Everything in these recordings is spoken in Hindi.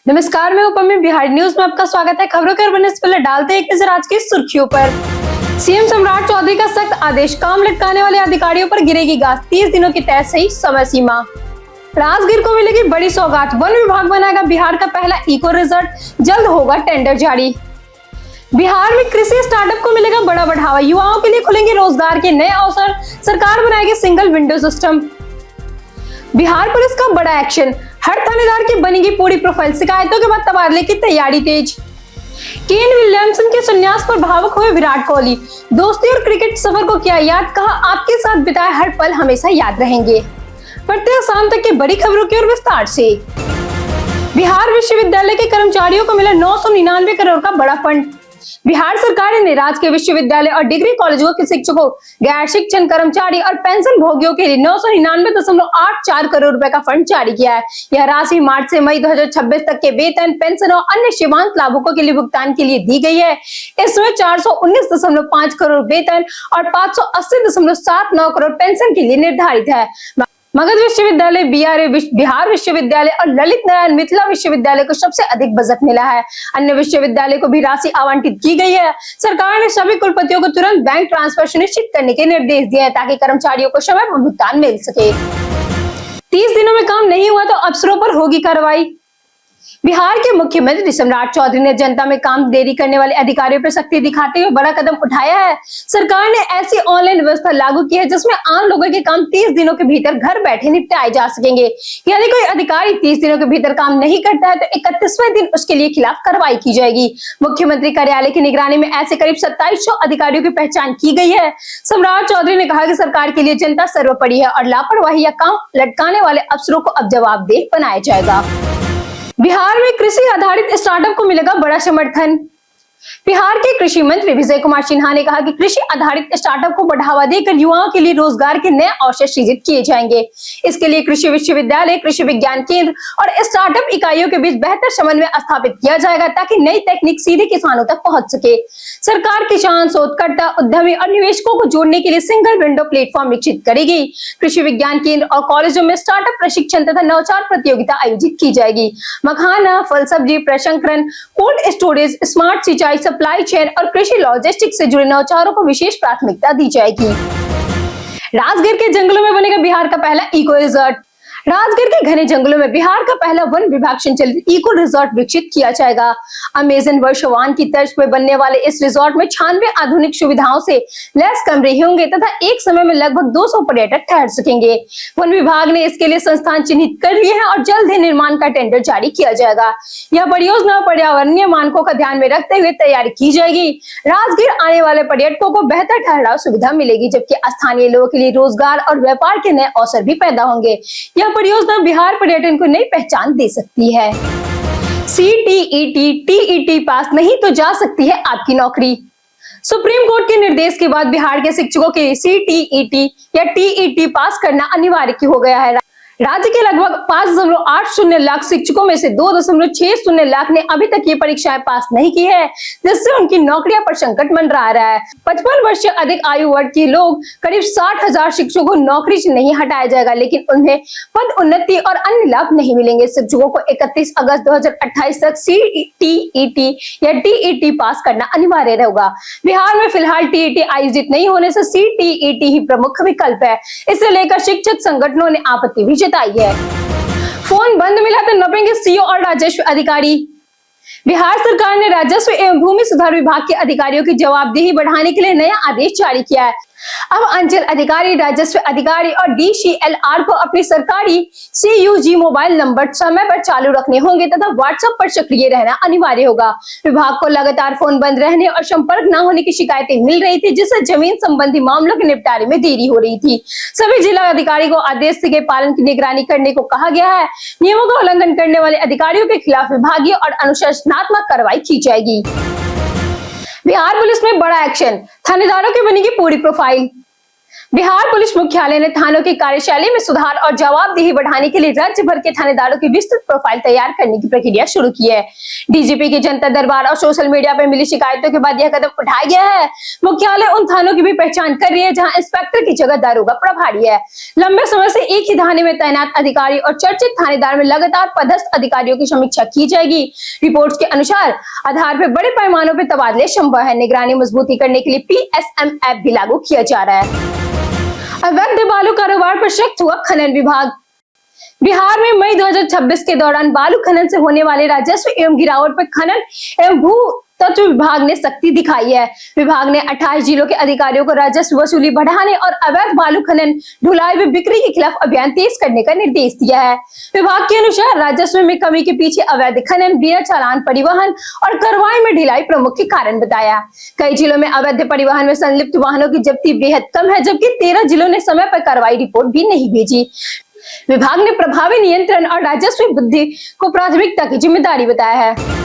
नमस्कार, मैं उपम, बिहार न्यूज में आपका स्वागत है। खबरों के बनने से पहले डालते हैं एक नजर आज की सुर्खियों पर। सीएम सम्राट चौधरी का सख्त आदेश, काम लटकाने वाले अधिकारियों पर गिरेगी गाज, 30 दिनों की तय सही समय सीमा। राजगीर को मिलेगी बड़ी सौगात, वन विभाग बनाएगा बिहार का पहला इको रिजॉर्ट, जल्द होगा टेंडर जारी। बिहार में कृषि स्टार्टअप को मिलेगा बड़ा बढ़ावा, युवाओं के लिए खुलेंगे रोजगार के नए अवसर, सरकार बनाएगी single window system. Bihar police का बड़ा एक्शन, हर थानेदार की बनेगी पूरी प्रोफाइल, शिकायतों के बाद तबादले की तैयारी तेज। केन विलियमसन के संन्यास पर भावुक हुए विराट कोहली, दोस्ती और क्रिकेट सफर को किया याद, कहा आपके साथ बिताए हर पल हमेशा याद रहेंगे। बढ़ते हैं शाम तक की बड़ी खबरों की ओर विस्तार से। बिहार विश्वविद्यालय के कर्मचारियों को मिला 999 करोड़ का बड़ा फंड। बिहार सरकार ने राजकीय विश्वविद्यालय और डिग्री कॉलेजों के शिक्षकों, गैर शिक्षण कर्मचारी और पेंशन भोगियों के लिए 999.84 करोड़ रुपए का फंड जारी किया है। यह राशि मार्च से मई 2026 तक के वेतन, पेंशन और अन्य सीमांत लाभुकों के लिए भुगतान के लिए दी गई है। इसमें 419.5 करोड़ वेतन और 580.79 करोड़ पेंशन के लिए निर्धारित है। मगध विश्वविद्यालय, बिहार विश्वविद्यालय और ललित नारायण मिथिला विश्वविद्यालय को सबसे अधिक बजट मिला है। अन्य विश्वविद्यालय को भी राशि आवंटित की गई है। सरकार ने सभी कुलपतियों को तुरंत बैंक ट्रांसफर सुनिश्चित करने के निर्देश दिए हैं ताकि कर्मचारियों को समय पर भुगतान मिल सके। 30 दिनों में काम नहीं हुआ तो अफसरों पर होगी कार्रवाई। बिहार के मुख्यमंत्री सम्राट चौधरी ने जनता में काम देरी करने वाले अधिकारियों पर सख्ती दिखाते हुए बड़ा कदम उठाया है। सरकार ने ऐसी ऑनलाइन व्यवस्था लागू की है जिसमें आम लोगों के काम 30 दिनों के भीतर घर बैठे निपटाए जा सकेंगे। यदि कोई अधिकारी 30 दिनों के भीतर काम नहीं करता है तो 31वें दिन उसके लिए खिलाफ कार्रवाई की जाएगी। मुख्यमंत्री कार्यालय की निगरानी में ऐसे करीब 2700 अधिकारियों की पहचान की गई है। सम्राट चौधरी ने कहा कि सरकार के लिए जनता सर्वोपरि है और लापरवाही या काम लटकाने वाले अफसरों को अब जवाबदेह बनाया जाएगा। बिहार में कृषि आधारित स्टार्टअप को मिलेगा बड़ा समर्थन। बिहार के कृषि मंत्री विजय कुमार सिन्हा ने कहा कि कृषि आधारित स्टार्टअप को बढ़ावा देकर युवाओं के लिए रोजगार के नए अवसर सृजित किए जाएंगे। इसके लिए कृषि विश्वविद्यालय, कृषि विज्ञान केंद्र और स्टार्टअप इकाइयों के बीच बेहतर समन्वय स्थापित किया जाएगा ताकि नई तकनीक सीधे किसानों तक पहुंच सके। सरकार किसान, शोधकर्ता, उद्यमी और निवेशकों को जोड़ने के लिए सिंगल विंडो प्लेटफॉर्म विकसित करेगी। कृषि विज्ञान केंद्र और कॉलेजों में स्टार्टअप प्रशिक्षण तथा नवाचार प्रतियोगिता आयोजित की जाएगी। मखाना, फल सब्जी प्रसंस्करण, कोल्ड स्टोरेज, स्मार्ट सिंचाई, सप्लाई चेन और कृषि लॉजिस्टिक्स से जुड़े नवाचारों को विशेष प्राथमिकता दी जाएगी। राजगीर के जंगलों में बनेगा बिहार का पहला इको रिजॉर्ट। राजगीर के घने जंगलों में बिहार का पहला वन विभाग संचालित इको रिजॉर्ट विकसित किया जाएगा। अमेजन वर्षवान की तर्ज पर बनने वाले इस रिजॉर्ट में 96 आधुनिक सुविधाओं से लैस कमरे होंगे तथा एक समय में लगभग 200 पर्यटक ठहर सकेंगे। वन विभाग ने इसके लिए संस्थान चिन्हित कर लिए हैं और जल्द ही निर्माण का टेंडर जारी किया जाएगा। यह परियोजना पर्यावरणीय मानकों का ध्यान में रखते हुए तैयारी की जाएगी। राजगीर आने वाले पर्यटकों को बेहतर ठहराव सुविधा मिलेगी, जबकि स्थानीय लोगों के लिए रोजगार और व्यापार के नए अवसर भी पैदा होंगे। यह परियोजना बिहार पर्यटन को नई पहचान दे सकती है। CTET, TET पास नहीं तो जा सकती है आपकी नौकरी। सुप्रीम कोर्ट के निर्देश के बाद बिहार के शिक्षकों के CTET या TET पास करना अनिवार्य हो गया है। राज्य के लगभग 5.80 लाख शिक्षकों में से 2.60 लाख ने अभी तक ये परीक्षाएं पास नहीं की है, जिससे उनकी नौकरियां पर संकट मंडरा रहा है। 55 वर्ष से अधिक आयु वर्ग के लोग करीब 60,000 शिक्षकों को नौकरी से नहीं हटाया जाएगा, लेकिन उन्हें पद उन्नति और अन्य लाभ नहीं मिलेंगे। शिक्षकों को 31 अगस्त 2028 तक CTET या TET पास करना अनिवार्य होगा। बिहार में फिलहाल TET आयोजित नहीं होने से CTET ही प्रमुख विकल्प है। इसे लेकर शिक्षक संगठनों ने आपत्ति भी जताई है। फोन बंद मिला तो नपेंगे CO और राजस्व अधिकारी। बिहार सरकार ने राजस्व एवं भूमि सुधार विभाग के अधिकारियों की जवाबदेही बढ़ाने के लिए नया आदेश जारी किया है। अब अंचल अधिकारी, राजस्व अधिकारी और DCLR को अपनी सरकारी CUG मोबाइल नंबर समय पर चालू रखने होंगे तथा व्हाट्सएप पर सक्रिय रहना अनिवार्य होगा। विभाग को लगातार फोन बंद रहने और संपर्क न होने की शिकायतें मिल रही थी, जिससे जमीन संबंधी मामलों के निपटारे में देरी हो रही थी। सभी जिला अधिकारी को आदेश के पालन की निगरानी करने को कहा गया है। नियमों का उल्लंघन करने वाले अधिकारियों के खिलाफ विभागीय और अनुशासनात्मक कार्रवाई की जाएगी। बिहार पुलिस में बड़ा एक्शन, थानेदारों की बनेगी पूरी प्रोफाइल। बिहार पुलिस मुख्यालय ने थानों की कार्यशैली में सुधार और जवाबदेही बढ़ाने के लिए राज्य भर के थानेदारों की विस्तृत प्रोफाइल तैयार करने की प्रक्रिया शुरू की है। डीजीपी की जनता दरबार और सोशल मीडिया पर मिली शिकायतों के बाद यह कदम उठाया गया है। मुख्यालय उन थानों की भी पहचान कर रही है जहां इंस्पेक्टर की जगह दारोगा प्रभारी है। लंबे समय से एक ही थाने में तैनात अधिकारी और चर्चित थानेदार में लगातार पदस्थ अधिकारियों की समीक्षा की जाएगी। रिपोर्ट्स के अनुसार आधार पर बड़े पैमानों पर तबादले संभव है। निगरानी मजबूती करने के लिए PSM ऐप भी लागू किया जा रहा है। अवैध बालू कारोबार पर सख्त हुआ खनन विभाग। बिहार में मई 2026 के दौरान बालू खनन से होने वाले राजस्व एवं गिरावट पर खनन एवं भू तत्व विभाग ने सख्ती दिखाई है। विभाग ने 28 जिलों के अधिकारियों को राजस्व वसूली बढ़ाने और अवैध बालू खनन, ढुलाई व बिक्री के खिलाफ अभियान तेज करने का निर्देश दिया है। विभाग के अनुसार राजस्व में कमी के पीछे अवैध खनन, बिना चालान परिवहन और कार्रवाई में ढिलाई प्रमुख कारण बताया। कई जिलों में अवैध परिवहन में संलिप्त वाहनों की जब्ती बेहद कम है, जबकि 13 जिलों ने समय पर कार्रवाई रिपोर्ट भी नहीं भेजी। विभाग ने प्रभावी नियंत्रण और राजस्व वृद्धि को प्राथमिकता की जिम्मेदारी बताया है।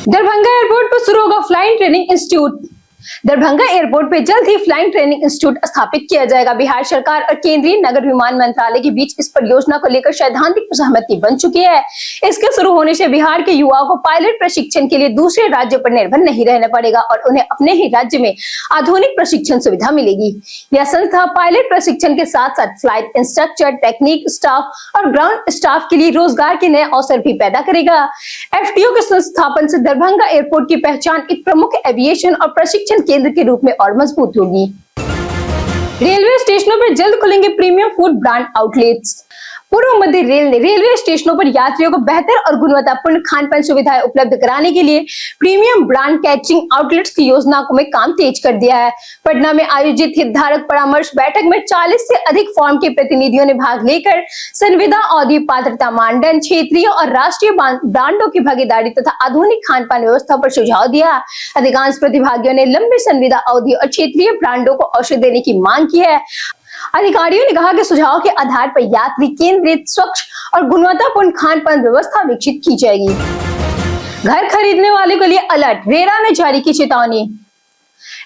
दरभंगा एयरपोर्ट पर शुरू होगा flying training institute. Darbhanga airport पे जल्द ही फ्लाइंग ट्रेनिंग इंस्टीट्यूट स्थापित किया जाएगा। बिहार सरकार और केंद्रीय नगर विमान मंत्रालय के बीच इस परियोजना को लेकर सैद्धांतिक सहमति बन चुकी है। इसके शुरू होने से बिहार के युवाओं को पायलट प्रशिक्षण के लिए दूसरे राज्यों पर निर्भर नहीं रहना पड़ेगा और उन्हें अपने ही राज्य में आधुनिक प्रशिक्षण सुविधा मिलेगी। यह संस्था पायलट प्रशिक्षण के साथ साथ फ्लाइट इंस्ट्रक्टर, टेक्निक स्टाफ और ग्राउंड स्टाफ के लिए रोजगार के नए अवसर भी पैदा करेगा। FTO के संस्थापन से दरभंगा एयरपोर्ट की पहचान एक प्रमुख एविएशन और प्रशिक्षण केंद्र के रूप में और मजबूत होगी। रेलवे स्टेशनों पर जल्द खुलेंगे प्रीमियम फूड ब्रांड आउटलेट्स। पूर्व मध्य रेल ने रेलवे स्टेशनों पर यात्रियों को बेहतर और गुणवत्तापूर्ण खान-पान सुविधाएं उपलब्ध कराने के लिए प्रीमियम ब्रांड कैटरिंग आउटलेट्स की योजना में काम तेज कर दिया है। पटना में आयोजित हितधारक परामर्श बैठक में 40 से अधिक फॉर्म के प्रतिनिधियों ने भाग लेकर संविदा अवधि, पात्रता मानदंड, क्षेत्रीय और राष्ट्रीय ब्रांडों की भागीदारी तथा आधुनिक खान-पान व्यवस्था पर सुझाव दिया। अधिकांश प्रतिभागियों ने लंबी संविदा अवधि और क्षेत्रीय ब्रांडों को अवसर देने की मांग की है। अधिकारियों ने कहा कि सुझाव के आधार पर यात्री केंद्रित, स्वच्छ और गुणवत्तापूर्ण खान-पान व्यवस्था विकसित की जाएगी। घर खरीदने वाले के लिए अलर्ट, रेरा ने जारी की चेतावनी।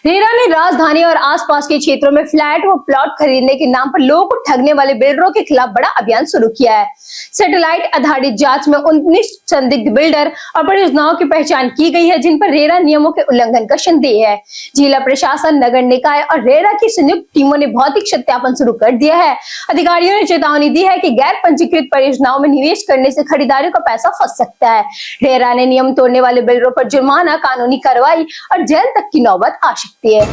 रेरा ने राजधानी और आसपास के क्षेत्रों में फ्लैट व प्लॉट खरीदने के नाम पर लोगों को ठगने वाले बिल्डरों के खिलाफ बड़ा अभियान शुरू किया है। सैटेलाइट आधारित जांच में 19 संदिग्ध बिल्डर और परियोजनाओं की पहचान की गई है, जिन पर रेरा नियमों के उल्लंघन का संदेह है। जिला प्रशासन, नगर निकाय और रेरा की संयुक्त टीमों ने भौतिक सत्यापन शुरू कर दिया है। अधिकारियों ने चेतावनी दी है कि गैर पंजीकृत परियोजनाओं में निवेश करने से खरीदारों का पैसा फंस सकता है। रेरा ने नियम तोड़ने वाले बिल्डरों पर जुर्माना, कानूनी कार्रवाई और जेल तक की नौबत आ सकती है।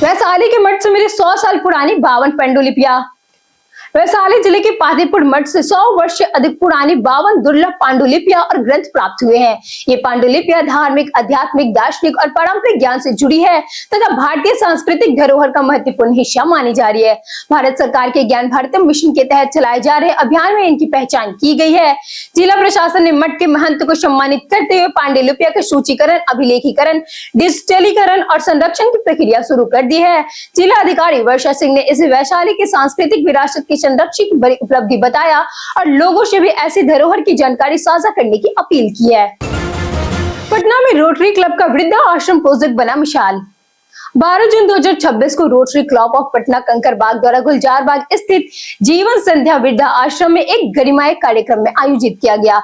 वैशाली के मठ से मिली 100 साल पुरानी 52 पांडुलिपियां। वैशाली जिले के पातेपुर मठ से 100 वर्ष से अधिक पुरानी 52 दुर्लभ पांडुलिपियां और ग्रंथ प्राप्त हुए हैं। ये पांडुलिपियां धार्मिक, आध्यात्मिक, दार्शनिक और पारंपरिक ज्ञान से जुड़ी है तथा भारतीय सांस्कृतिक धरोहर का महत्वपूर्ण हिस्सा मानी जा रही है। भारत सरकार के ज्ञान भारतम मिशन के तहत चलाए जा रहे अभियान में इनकी पहचान की गई है। जिला प्रशासन ने मठ के महंत को सम्मानित करते हुए पांडुलिपियां के सूचीकरण, अभिलेखीकरण, डिजिटलीकरण और संरक्षण की प्रक्रिया शुरू कर दी है। जिला अधिकारी वर्षा सिंह ने इसे वैशाली की सांस्कृतिक विरासत की संरक्षण की बड़ी उपलब्धि बताया और लोगों से भी ऐसी धरोहर की जानकारी साझा करने की अपील की है। पटना में रोटरी क्लब का वृद्धा आश्रम प्रोजेक्ट बना मिसाल। 12 जून 2026 को rotary club of Patna Kankarbagh द्वारा गुलजार बाग स्थित जीवन संध्या वृद्धा आश्रम में एक गरिमामय कार्यक्रम में आयोजित किया गया।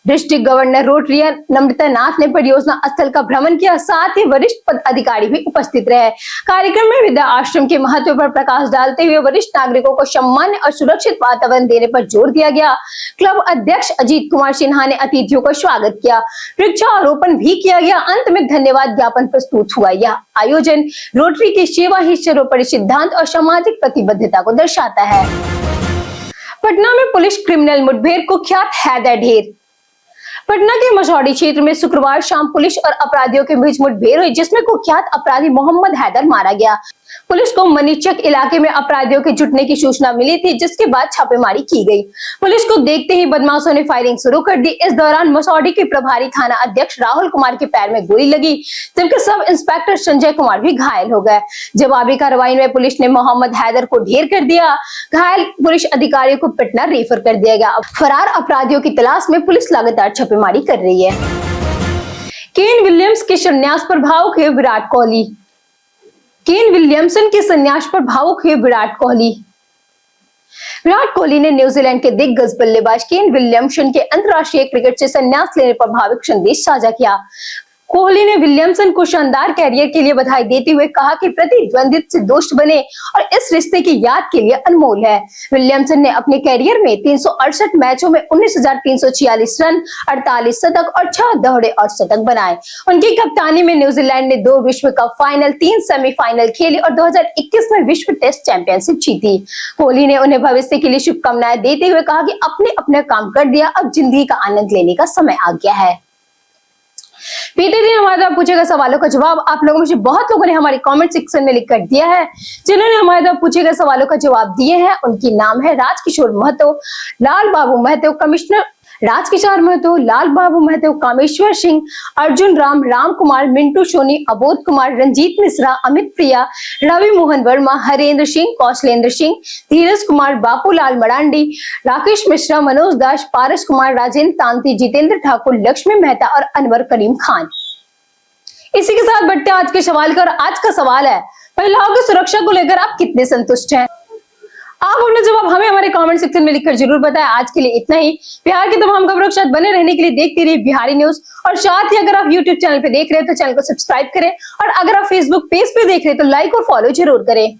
डिस्ट्रिक्ट गवर्नर रोटरियन नम्रता नाथ ने परियोजना स्थल का भ्रमण किया, साथ ही वरिष्ठ पदाधिकारी भी उपस्थित रहे। कार्यक्रम में वृद्धा आश्रम के महत्व पर प्रकाश डालते हुए वरिष्ठ नागरिकों को सम्मान और सुरक्षित वातावरण देने पर जोर दिया गया। क्लब अध्यक्ष अजीत कुमार सिन्हा ने अतिथियों का स्वागत किया, वृक्षारोपण भी किया गया। अंत में धन्यवाद ज्ञापन प्रस्तुत हुआ। यह आयोजन रोटरी की सेवा ही सर्वोपरि सिद्धांत और सामाजिक प्रतिबद्धता को दर्शाता है। पटना में पुलिस क्रिमिनल मुठभेड़, कुख्यात हैदर ढेर। पटना के मसौढ़ी क्षेत्र में शुक्रवार शाम पुलिस और अपराधियों के बीच मुठभेड़ हुई, जिसमें कुख्यात अपराधी मोहम्मद हैदर मारा गया। पुलिस को मनीचक इलाके में अपराधियों के जुटने की सूचना मिली थी, जिसके बाद छापेमारी की गई। पुलिस को देखते ही बदमाशों ने फायरिंग शुरू कर दी। इस दौरान मसौढ़ी के प्रभारी थाना अध्यक्ष राहुल कुमार के पैर में गोली लगी, जबकि सब इंस्पेक्टर संजय कुमार भी घायल हो गए। जवाबी कार्रवाई में पुलिस ने मोहम्मद हैदर को ढेर कर दिया। घायल पुलिस अधिकारियों को पटना रेफर कर दिया गया। फरार अपराधियों की तलाश में पुलिस लगातार छापेमारी कर रही है। केन विलियम्स के संन्यास पर भावुक हुए विराट कोहली। केन विलियमसन के संन्यास पर भावुक हुए विराट कोहली। विराट कोहली ने न्यूजीलैंड के दिग्गज बल्लेबाज केन विलियमसन के अंतर्राष्ट्रीय क्रिकेट से संन्यास लेने पर भावुक संदेश साझा किया। कोहली ने विलियमसन को शानदार कैरियर के लिए बधाई देते हुए कहा कि प्रतिद्वंदित से दोस्त बने और इस रिश्ते की याद के लिए अनमोल है। विलियमसन ने अपने कैरियर में 368 मैचों में 19,346 रन, 48 शतक और 6 दोहरे और शतक बनाए। उनकी कप्तानी में न्यूजीलैंड ने 2 विश्व कप फाइनल, 3 सेमीफाइनल खेली और 2021 में विश्व टेस्ट चैंपियनशिप जीती। कोहली ने उन्हें भविष्य के लिए शुभकामनाएं देते हुए कहा कि अपने अपने काम कर दिया, अब जिंदगी का आनंद लेने का समय आ गया है। बीते दिन हमारे द्वारा पूछे गए सवालों का जवाब आप लोगों में से बहुत लोगों ने हमारे कमेंट सेक्शन में लिख कर दिया है। जिन्होंने हमारे द्वारा पूछे गए सवालों का जवाब दिए हैं उनकी नाम है राजकिशोर महतो, लाल बाबू महतो, कमिश्नर राजकिशोर महतो, लाल बाबू महतो, कामेश्वर सिंह, अर्जुन राम, राम कुमार, मिंटू सोनी, अबोध कुमार, रंजीत मिश्रा, अमित प्रिया, रवि मोहन वर्मा, हरेंद्र सिंह, कौशलेंद्र सिंह, धीरज कुमार, बापूलाल मरांडी, राकेश मिश्रा, मनोज दास, पारस कुमार, राजेंद्र तांती, जितेंद्र ठाकुर, लक्ष्मी मेहता और अनवर करीम खान। इसी के साथ बढ़ते आज के सवाल का, और आज का सवाल है, महिलाओं की सुरक्षा को लेकर आप कितने संतुष्ट हैं? आप अपना जवाब हमें हमारे कमेंट सेक्शन में लिखकर जरूर बताएं। आज के लिए इतना ही। बिहार की तमाम खबरों के साथ बने रहने के लिए देखते रहिए बिहारी न्यूज, और साथ ही अगर आप यूट्यूब चैनल पे देख रहे हैं तो चैनल को सब्सक्राइब करें, और अगर आप फेसबुक पेज पे देख रहे हैं तो लाइक और फॉलो जरूर करें।